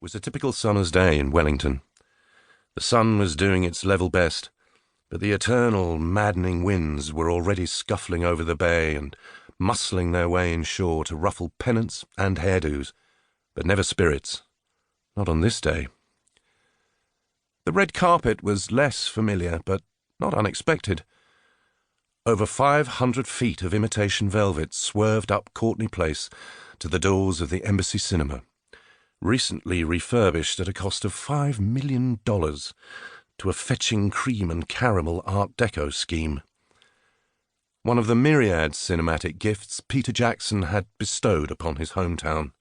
was a typical summer's day in Wellington. The sun was doing its level best, but the eternal, maddening winds were already scuffling over the bay and muscling their way inshore to ruffle pennants and hairdos, but never spirits. Not on this day. The red carpet was less familiar, but not unexpected. Over 500 feet of imitation velvet swerved up Courtney Place to the doors of the Embassy Cinema, recently refurbished at a cost of $5 million to a fetching cream and caramel Art Deco scheme. One of the myriad cinematic gifts Peter Jackson had bestowed upon his hometown.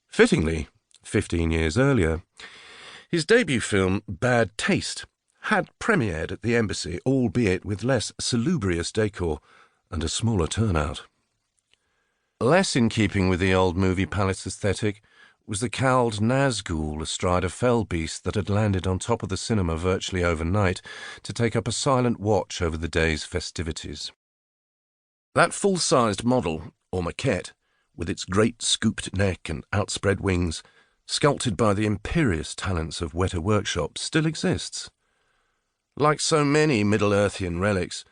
Fittingly, 15 years earlier, his debut film, Bad Taste, had premiered at the Embassy, albeit with less salubrious decor and a smaller turnout. Less in keeping with the old movie palace aesthetic was the cowled Nazgul astride a fell beast that had landed on top of the cinema virtually overnight to take up a silent watch over the day's festivities. That full-sized model, or maquette, with its great scooped neck and outspread wings, sculpted by the imperious talents of Weta Workshop, still exists. Like so many Middle-earthian relics,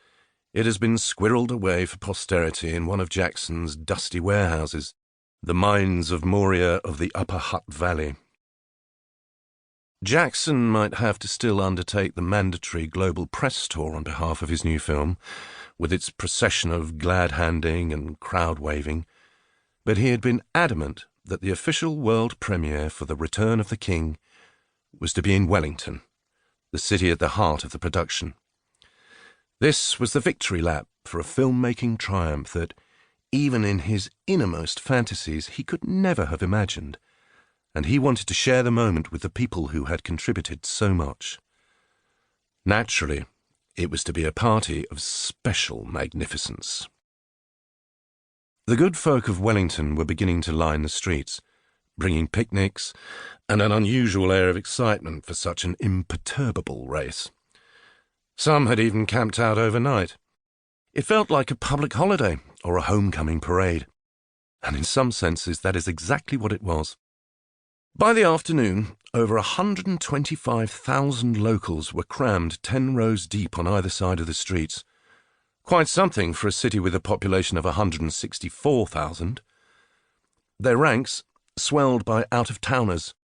it has been squirreled away for posterity in one of Jackson's dusty warehouses, the mines of Moria of the Upper Hutt Valley. Jackson might have to still undertake the mandatory global press tour on behalf of his new film, with its procession of glad-handing and crowd-waving, but he had been adamant that the official world premiere for The Return of the King was to be in Wellington, the city at the heart of the production. This was the victory lap for a filmmaking triumph that, even in his innermost fantasies, he could never have imagined, and he wanted to share the moment with the people who had contributed so much. Naturally, it was to be a party of special magnificence. The good folk of Wellington were beginning to line the streets, bringing picnics and an unusual air of excitement for such an imperturbable race. Some had even camped out overnight. It felt like a public holiday or a homecoming parade, and in some senses that is exactly what it was. By the afternoon, over 125,000 locals were crammed 10 rows deep on either side of the streets. Quite something for a city with a population of 164,000. Their ranks swelled by out-of-towners,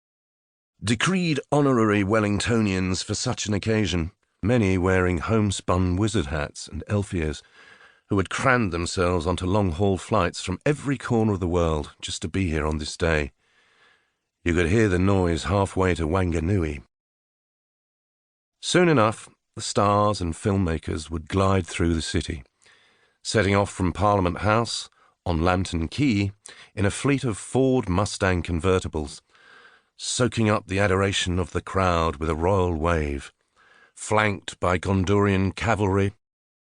decreed honorary Wellingtonians for such an occasion, many wearing homespun wizard hats and elf ears, who had crammed themselves onto long-haul flights from every corner of the world just to be here on this day. You could hear the noise halfway to Wanganui. Soon enough, the stars and filmmakers would glide through the city, setting off from Parliament House on Lambton Quay in a fleet of Ford Mustang convertibles, soaking up the adoration of the crowd with a royal wave, flanked by Gondorian cavalry,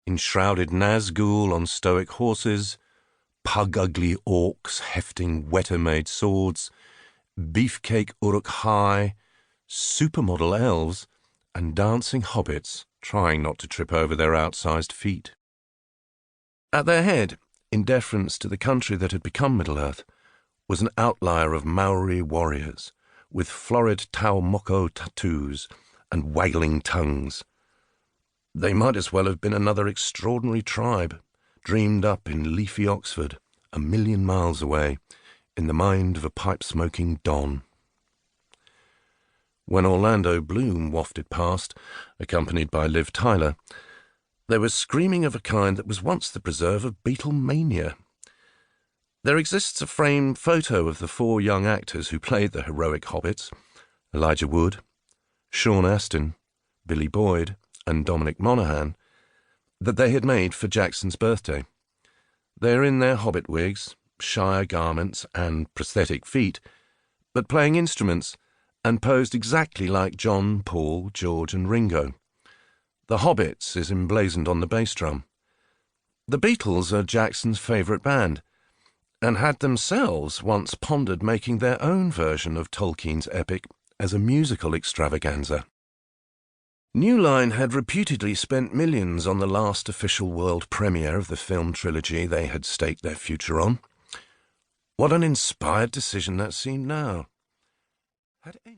enshrouded Nazgul on stoic horses, pug-ugly orcs hefting Weta-made swords, beefcake Uruk-hai, supermodel elves, and dancing hobbits trying not to trip over their outsized feet. At their head, in deference to the country that had become Middle-earth, was an outlier of Maori warriors, with florid Taumoko tattoos and waggling tongues. They might as well have been another extraordinary tribe, dreamed up in leafy Oxford, 1,000,000 miles away, in the mind of a pipe-smoking Don. When Orlando Bloom wafted past, accompanied by Liv Tyler, there was screaming of a kind that was once the preserve of Beatlemania. There exists a framed photo of the 4 young actors who played the heroic hobbits, Elijah Wood, Sean Astin, Billy Boyd, and Dominic Monaghan, that they had made for Jackson's birthday. They are in their hobbit wigs, shire garments, and prosthetic feet, but playing instruments, and posed exactly like John, Paul, George, and Ringo. The Hobbits is emblazoned on the bass drum. The Beatles are Jackson's favourite band, and had themselves once pondered making their own version of Tolkien's epic as a musical extravaganza. New Line had reputedly spent millions on the last official world premiere of the film trilogy they had staked their future on. What an inspired decision that seemed now. Had any